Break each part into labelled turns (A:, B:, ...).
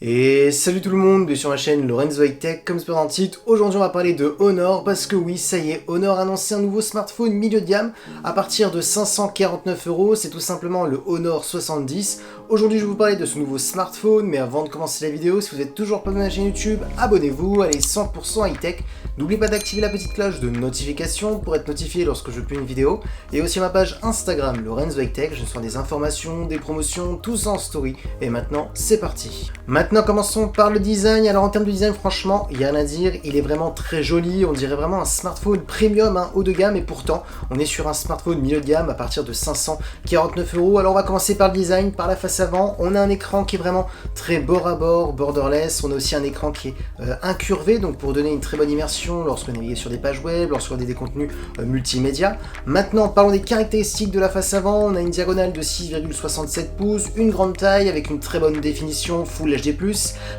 A: Et salut tout le monde, bienvenue sur ma chaîne Lorenzo High Tech. Comme c'est dans le titre, aujourd'hui on va parler de Honor, parce que oui, ça y est, Honor a annoncé un nouveau smartphone milieu de gamme à partir de 549 €, c'est tout simplement le Honor 70. Aujourd'hui je vais vous parler de ce nouveau smartphone, mais avant de commencer la vidéo, si vous n'êtes toujours pas abonné à la chaîne YouTube, abonnez-vous, allez 100% high tech. N'oubliez pas d'activer la petite cloche de notification pour être notifié lorsque je publie une vidéo, et aussi ma page Instagram Lorenzo High Tech, je sors des informations, des promotions, tout ça en story. Et maintenant, c'est parti. Maintenant, commençons par le design. Alors en termes de design, franchement, il n'y a rien à dire, il est vraiment très joli, on dirait vraiment un smartphone premium, haut de gamme, et pourtant, on est sur un smartphone milieu de gamme à partir de 549 €. Alors on va commencer par le design, par la face avant, on a un écran qui est vraiment très bord à bord, borderless, on a aussi un écran qui est incurvé, donc pour donner une très bonne immersion lorsqu'on navigue sur des pages web, lorsqu'on a des contenus multimédia. Maintenant, parlons des caractéristiques de la face avant, on a une diagonale de 6,67 pouces, une grande taille avec une très bonne définition, Full HD+,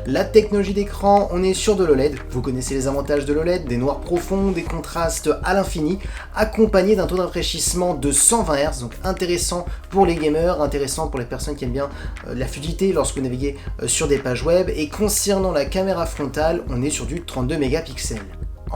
A: la technologie d'écran, on est sur de l'OLED, vous connaissez les avantages de l'OLED, des noirs profonds, des contrastes à l'infini, accompagné d'un taux de rafraîchissement de 120 Hz, donc intéressant pour les gamers, intéressant pour les personnes qui aiment bien la fluidité lorsque vous naviguez sur des pages web. Et concernant la caméra frontale, on est sur du 32 mégapixels.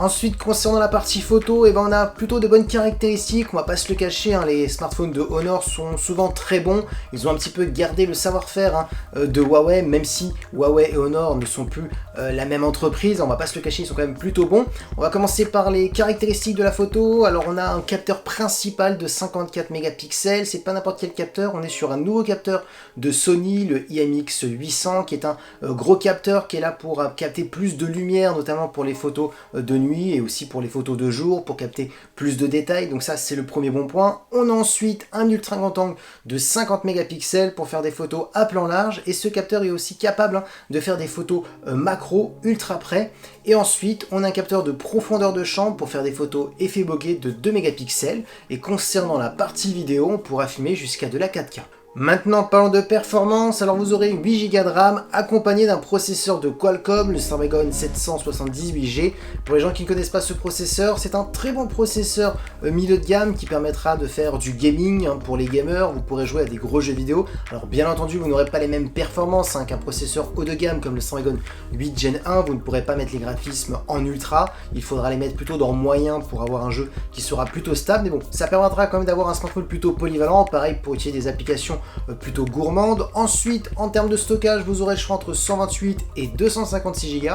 A: Ensuite, concernant la partie photo, on a plutôt de bonnes caractéristiques, on va pas se le cacher, les smartphones de Honor sont souvent très bons, ils ont un petit peu gardé le savoir-faire de Huawei, même si Huawei et Honor ne sont plus la même entreprise, on va pas se le cacher, ils sont quand même plutôt bons. On va commencer par les caractéristiques de la photo. Alors on a un capteur principal de 54 mégapixels, c'est pas n'importe quel capteur, on est sur un nouveau capteur de Sony, le IMX800, qui est un gros capteur qui est là pour capter plus de lumière, notamment pour les photos de nuit, et aussi pour les photos de jour, pour capter plus de détails, donc ça c'est le premier bon point. On a ensuite un ultra grand angle de 50 mégapixels pour faire des photos à plan large, et ce capteur est aussi capable de faire des photos macro ultra près. Et ensuite on a un capteur de profondeur de champ pour faire des photos effet bokeh de 2 mégapixels, et concernant la partie vidéo, on pourra filmer jusqu'à de la 4K. Maintenant, parlons de performance. Alors vous aurez 8 Go de RAM accompagné d'un processeur de Qualcomm, le Snapdragon 778G. Pour les gens qui ne connaissent pas ce processeur, c'est un très bon processeur milieu de gamme qui permettra de faire du gaming pour les gamers. Vous pourrez jouer à des gros jeux vidéo. Alors bien entendu, vous n'aurez pas les mêmes performances qu'un processeur haut de gamme comme le Snapdragon 8 Gen 1. Vous ne pourrez pas mettre les graphismes en ultra. Il faudra les mettre plutôt dans moyen pour avoir un jeu qui sera plutôt stable. Mais bon, ça permettra quand même d'avoir un smartphone plutôt polyvalent. Pareil pour utiliser des applications plutôt gourmande. Ensuite, en termes de stockage, vous aurez le choix entre 128 et 256 Go.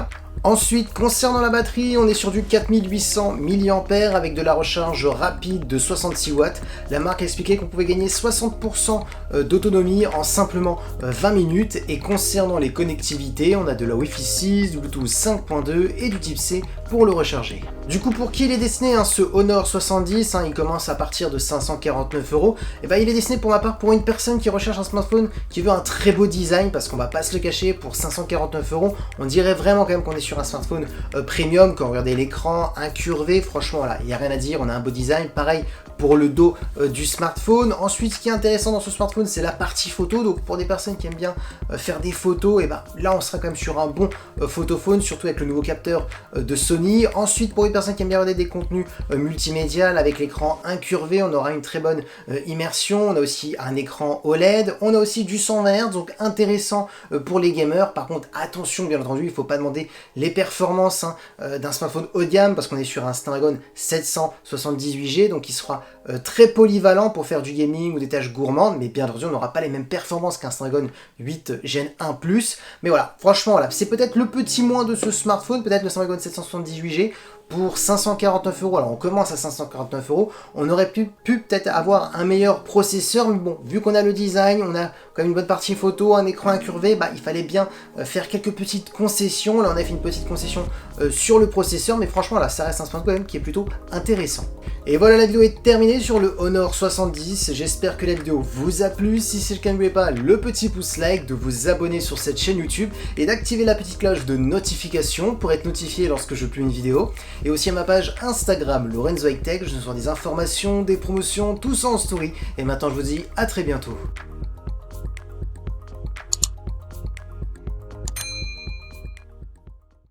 A: Ensuite, concernant la batterie, on est sur du 4800 mAh avec de la recharge rapide de 66 watts. La marque a expliqué qu'on pouvait gagner 60% d'autonomie en simplement 20 minutes. Et concernant les connectivités, on a de la Wi-Fi 6, Bluetooth 5.2 et du type C pour le recharger. Du coup, pour qui il est destiné, ce Honor 70, il commence à partir de 549 €. Il est destiné pour ma part pour une personne qui recherche un smartphone qui veut un très beau design, parce qu'on va pas se le cacher, pour 549 €, on dirait vraiment quand même qu'on est sur un smartphone premium. Quand vous regardez l'écran incurvé, franchement voilà, il n'y a rien à dire, on a un beau design. Pareil pour le dos du smartphone. Ensuite, ce qui est intéressant dans ce smartphone, c'est la partie photo. Donc pour des personnes qui aiment bien faire des photos, là on sera quand même sur un bon photophone, surtout avec le nouveau capteur de Sony. Ensuite, pour les personnes qui aiment bien regarder des contenus multimédia, avec l'écran incurvé, on aura une très bonne immersion. On a aussi un écran OLED, on a aussi du 120 Hz, donc intéressant pour les gamers. Par contre, attention, bien entendu, il ne faut pas demander les performances d'un smartphone haut de gamme, parce qu'on est sur un Snapdragon 778G, donc il sera très polyvalent pour faire du gaming ou des tâches gourmandes, mais bien entendu on n'aura pas les mêmes performances qu'un Snapdragon 8 Gen 1 Plus. Mais voilà, franchement voilà, c'est peut-être le petit moins de ce smartphone, peut-être le Snapdragon 778G pour 549 €. Alors on commence à 549 €, on aurait pu peut-être avoir un meilleur processeur, mais bon, vu qu'on a le design, on a quand même une bonne partie photo, un écran incurvé, il fallait bien faire quelques petites concessions. Là on a fait une petite concession sur le processeur, mais franchement là ça reste un smartphone quand même qui est plutôt intéressant. Et voilà, la vidéo est terminée sur le Honor 70, j'espère que la vidéo vous a plu. Si c'est le cas, n'oubliez pas le petit pouce like, de vous abonner sur cette chaîne YouTube et d'activer la petite cloche de notification pour être notifié lorsque je publie une vidéo. Et aussi à ma page Instagram Lorenzo High Tech, je vous sors des informations, des promotions, tout ça en story. Et maintenant je vous dis à très bientôt.